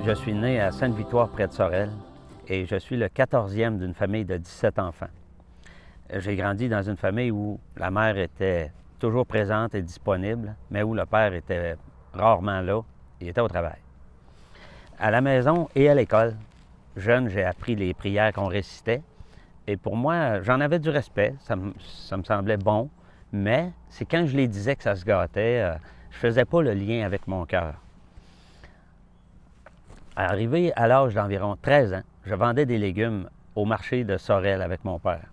Je suis né à Sainte-Victoire, près de Sorel, et je suis le 14e d'une famille de 17 enfants. J'ai grandi dans une famille où la mère était toujours présente et disponible, mais où le père était rarement là, il était au travail. À la maison et à l'école, jeune, j'ai appris les prières qu'on récitait, et pour moi, j'en avais du respect, ça me semblait bon, mais c'est quand je les disais que ça se gâtait, je faisais pas le lien avec mon cœur. Arrivé à l'âge d'environ 13 ans, je vendais des légumes au marché de Sorel avec mon père.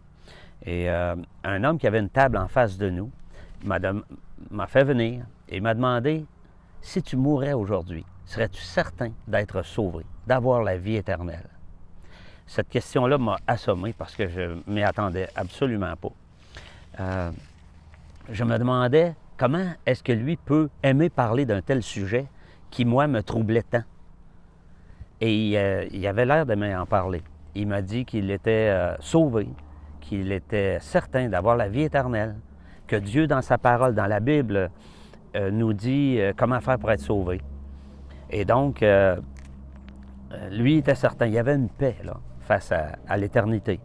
Et un homme qui avait une table en face de nous m'a fait venir et m'a demandé, si tu mourais aujourd'hui, serais-tu certain d'être sauvé, d'avoir la vie éternelle? Cette question-là m'a assommé parce que je ne m'y attendais absolument pas. Je me demandais comment est-ce que lui peut aimer parler d'un tel sujet qui, moi, me troublait tant. Et il avait l'air de m'en parler. Il m'a dit qu'il était sauvé, qu'il était certain d'avoir la vie éternelle, que Dieu, dans sa parole, dans la Bible, nous dit comment faire pour être sauvé. Et donc, lui était certain. Il y avait une paix là, face à l'éternité.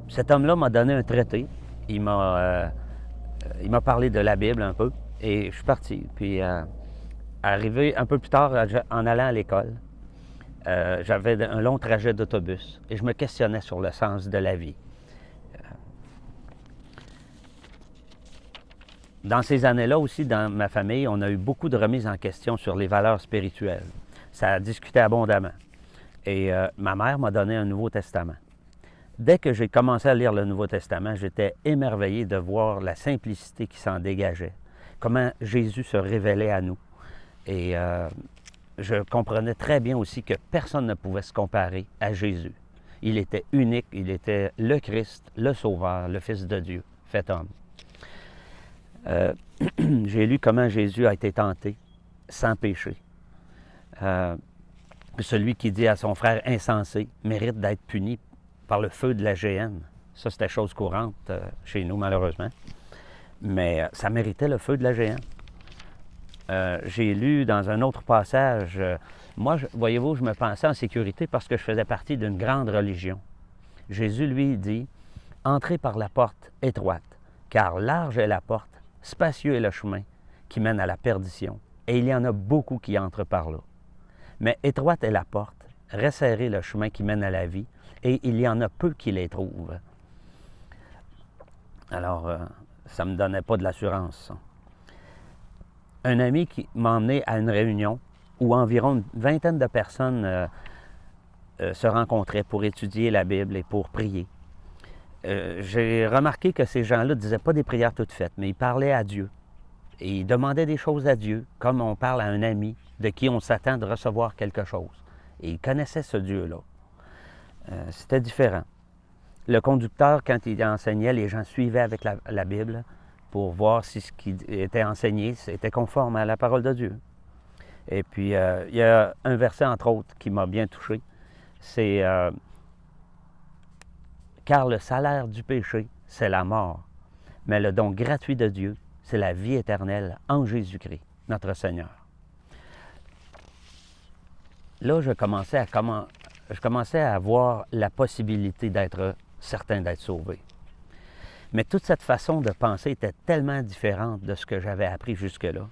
Cet homme-là m'a donné un traité. Il m'a parlé de la Bible un peu. Et je suis parti. Puis, arrivé un peu plus tard, en allant à l'école, j'avais un long trajet d'autobus et je me questionnais sur le sens de la vie. Dans ces années-là aussi, dans ma famille, on a eu beaucoup de remises en question sur les valeurs spirituelles. Ça a discuté abondamment. Et ma mère m'a donné un Nouveau Testament. Dès que j'ai commencé à lire le Nouveau Testament, j'étais émerveillé de voir la simplicité qui s'en dégageait, comment Jésus se révélait à nous. Et je comprenais très bien aussi que personne ne pouvait se comparer à Jésus. Il était unique, il était le Christ, le Sauveur, le Fils de Dieu, fait homme. J'ai lu comment Jésus a été tenté sans péché. Celui qui dit à son frère insensé mérite d'être puni par le feu de la géhenne. Ça, c'était chose courante chez nous, malheureusement. Mais ça méritait le feu de la géhenne. J'ai lu dans un autre passage, moi, voyez-vous, je me pensais en sécurité parce que je faisais partie d'une grande religion. Jésus, lui, dit, « Entrez par la porte étroite, car large est la porte, spacieux est le chemin qui mène à la perdition, et il y en a beaucoup qui entrent par là. Mais étroite est la porte, resserré le chemin qui mène à la vie, et il y en a peu qui les trouvent. » Alors, ça ne me donnait pas de l'assurance, ça. Un ami qui m'a emmené à une réunion où environ une vingtaine de personnes se rencontraient pour étudier la Bible et pour prier. J'ai remarqué que ces gens-là ne disaient pas des prières toutes faites, mais ils parlaient à Dieu. Et ils demandaient des choses à Dieu, comme on parle à un ami de qui on s'attend de recevoir quelque chose. Et ils connaissaient ce Dieu-là. C'était différent. Le conducteur, quand il enseignait, les gens suivaient avec la Bible pour voir si ce qui était enseigné était conforme à la parole de Dieu. Et puis, il y a un verset, entre autres, qui m'a bien touché. C'est « Car le salaire du péché, c'est la mort, mais le don gratuit de Dieu, c'est la vie éternelle en Jésus-Christ, notre Seigneur. » Là, je commençais à avoir la possibilité d'être certain d'être sauvé. Mais toute cette façon de penser était tellement différente de ce que j'avais appris jusque-là.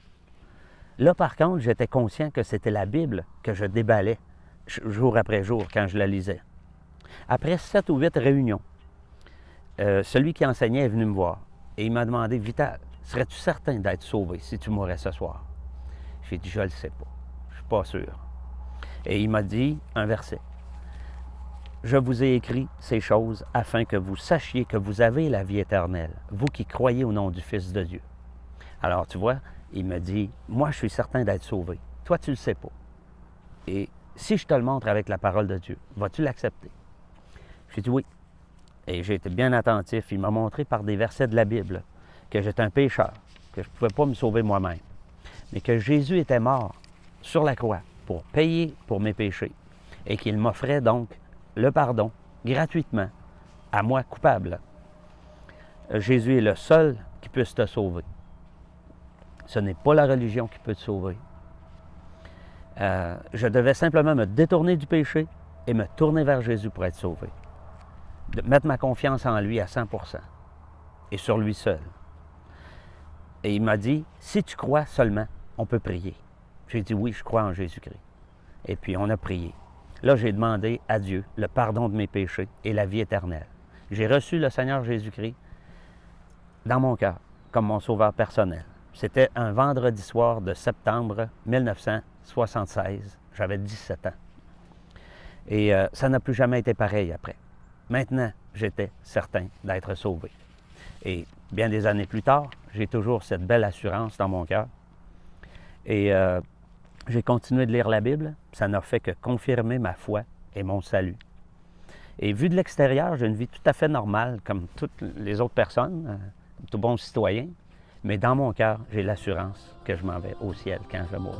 Là, par contre, j'étais conscient que c'était la Bible que je déballais jour après jour quand je la lisais. Après 7 ou 8 réunions, celui qui enseignait est venu me voir et il m'a demandé, « Vital, serais-tu certain d'être sauvé si tu mourais ce soir? » J'ai dit, « Je ne le sais pas, je ne suis pas sûr. » Et il m'a dit un verset. « Je vous ai écrit ces choses afin que vous sachiez que vous avez la vie éternelle, vous qui croyez au nom du Fils de Dieu. » Alors, tu vois, il me dit, « Moi, je suis certain d'être sauvé. Toi, tu ne le sais pas. Et si je te le montre avec la parole de Dieu, vas-tu l'accepter? » J'ai dit oui. Et j'ai été bien attentif. Il m'a montré par des versets de la Bible que j'étais un pécheur, que je ne pouvais pas me sauver moi-même, mais que Jésus était mort sur la croix pour payer pour mes péchés et qu'il m'offrait donc le pardon gratuitement à moi coupable. Jésus est le seul qui puisse te sauver. Ce n'est pas la religion qui peut te sauver. Je devais simplement me détourner du péché et me tourner vers Jésus pour être sauvé. De mettre ma confiance en lui à 100% et sur lui seul. Et il m'a dit, si tu crois seulement, on peut prier. J'ai dit, oui, je crois en Jésus-Christ. Et puis, on a prié. Là, j'ai demandé à Dieu le pardon de mes péchés et la vie éternelle. J'ai reçu le Seigneur Jésus-Christ dans mon cœur, comme mon sauveur personnel. C'était un vendredi soir de septembre 1976. J'avais 17 ans. Et ça n'a plus jamais été pareil après. Maintenant, j'étais certain d'être sauvé. Et bien des années plus tard, j'ai toujours cette belle assurance dans mon cœur. Et j'ai continué de lire la Bible. Ça n'a fait que confirmer ma foi et mon salut. Et vu de l'extérieur, j'ai une vie tout à fait normale, comme toutes les autres personnes, tout bon citoyen. Mais dans mon cœur, j'ai l'assurance que je m'en vais au ciel quand je vais mourir.